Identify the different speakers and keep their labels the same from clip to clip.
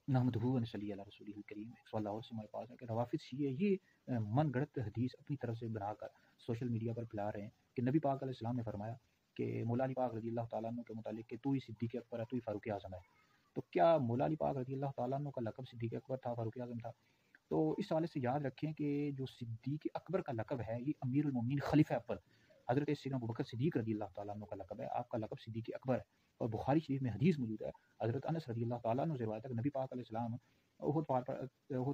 Speaker 1: نحمدہ و نصلی علی رسولہ الکریم۔ ایک سوال اور سے ہمارے پاس ہے کہ روافظ شیعہ یہ من گڑت حدیث اپنی طرف سے بنا کر سوشل میڈیا پر پھیلا رہے ہیں کہ نبی پاک علیہ السلام نے فرمایا کہ مولا علی پاک رضی اللہ تعالیٰ عنہ کے متعلق کہ تو ہی صدیق اکبر ہے، تو ہی فاروق اعظم ہے۔ تو کیا مولا علی پاک رضی اللہ تعالیٰ عنہ کا لقب صدیق اکبر تھا، فاروق اعظم تھا؟ تو اس حوالے سے یاد رکھیں کہ جو صدیق اکبر کا لقب ہے یہ امیر المومنین خلیفہ اول حضرت سیدنا ابوبکر صدیق رضی اللہ تعالیٰ عنہ کا لقب ہے۔ آپ کا لقب صدیق اکبر ہے، اور بخاری شریف میں حدیث موجود ہے، حضرت انس رضی اللہ تعالیٰ عنہ سے روایت ہے کہ نبی پاک علیہ السلام احد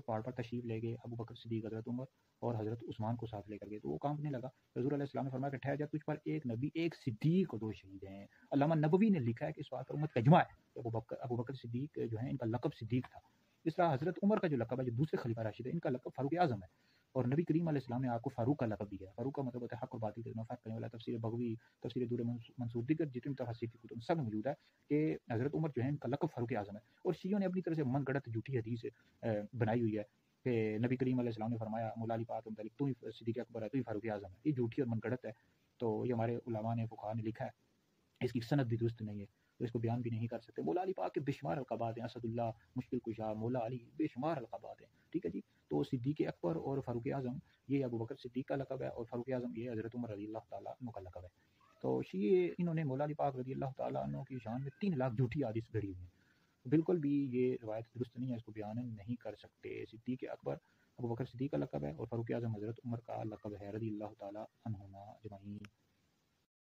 Speaker 1: پہاڑ پر تشریف لے گئے، ابو بکر صدیق، حضرت عمر اور حضرت عثمان کو ساتھ لے کر گئے، تو وہ کانپنے لگا۔ حضور علیہ السلام نے فرمایا کہ ٹھہر جا، تجھ پر ایک نبی، ایک صدیق اور دو شہید ہیں۔ علامہ نبوی نے لکھا ہے کہ اس بات پر امت کا اجماع ہے کہ ابو بکر صدیق جو ہیں ان کا لقب صدیق تھا۔ اس طرح حضرت عمر کا جو لقب ہے، جو دوسرے خلیفہ راشد ہے، ان کا لقب فاروق اعظم ہے، اور نبی کریم علیہ السلام نے آپ کو فاروق کا لقب دیا ہے۔ فاروق کا مطلب ہوتا ہے حق اور باطل کے درمیان فرق کرنے والا۔ تفسیر بغوی، تفسیر دور منصور، دیگر جتنے تفاسیر کی کتب سب موجود ہے کہ حضرت عمر جو ہے ان کا لقب فاروق اعظم ہے، اور شیعوں نے اپنی طرف سے من گڑت جھوٹی حدیث بنائی ہوئی ہے کہ نبی کریم علیہ السلام نے فرمایا مولا علی پاک کے متعلق تو ہی صدیق اکبر ہے، تو ہی فاروق اعظم ہے۔ یہ جھوٹی اور من گڑت ہے، تو یہ ہمارے علماء نے، فقہاء نے لکھا ہے، اس کی سند بھی درست نہیں ہے، تو اس کو بیان بھی نہیں کر سکتے۔ مولا علی پاک کے بے شمار القابات ہیں، اسد اللہ، مشکل کشا، مولا علی، بے شمار القابات ہیں، ٹھیک ہے جی۔ تو صدیق اکبر اور فاروق اعظم یہ ابو بکر صدیق کا لقب ہے، اور فاروق اعظم یہ حضرت عمر رضی اللہ تعالیٰ عنہ کا لقب ہے۔ تو شیعہ انہوں نے مولا علی پاک رضی اللہ تعالیٰ عنہ کی شان میں 3 لاکھ جھوٹی حدیث گھڑی ہوئی ہیں، بالکل بھی یہ روایت درست نہیں ہے، اس کو بیان نہیں کر سکتے۔ صدیق اکبر ابو بکر صدیق کا لقب ہے، اور فاروق اعظم حضرت عمر کا لقب ہے رضی اللہ تعالیٰ عنہما اجمعین۔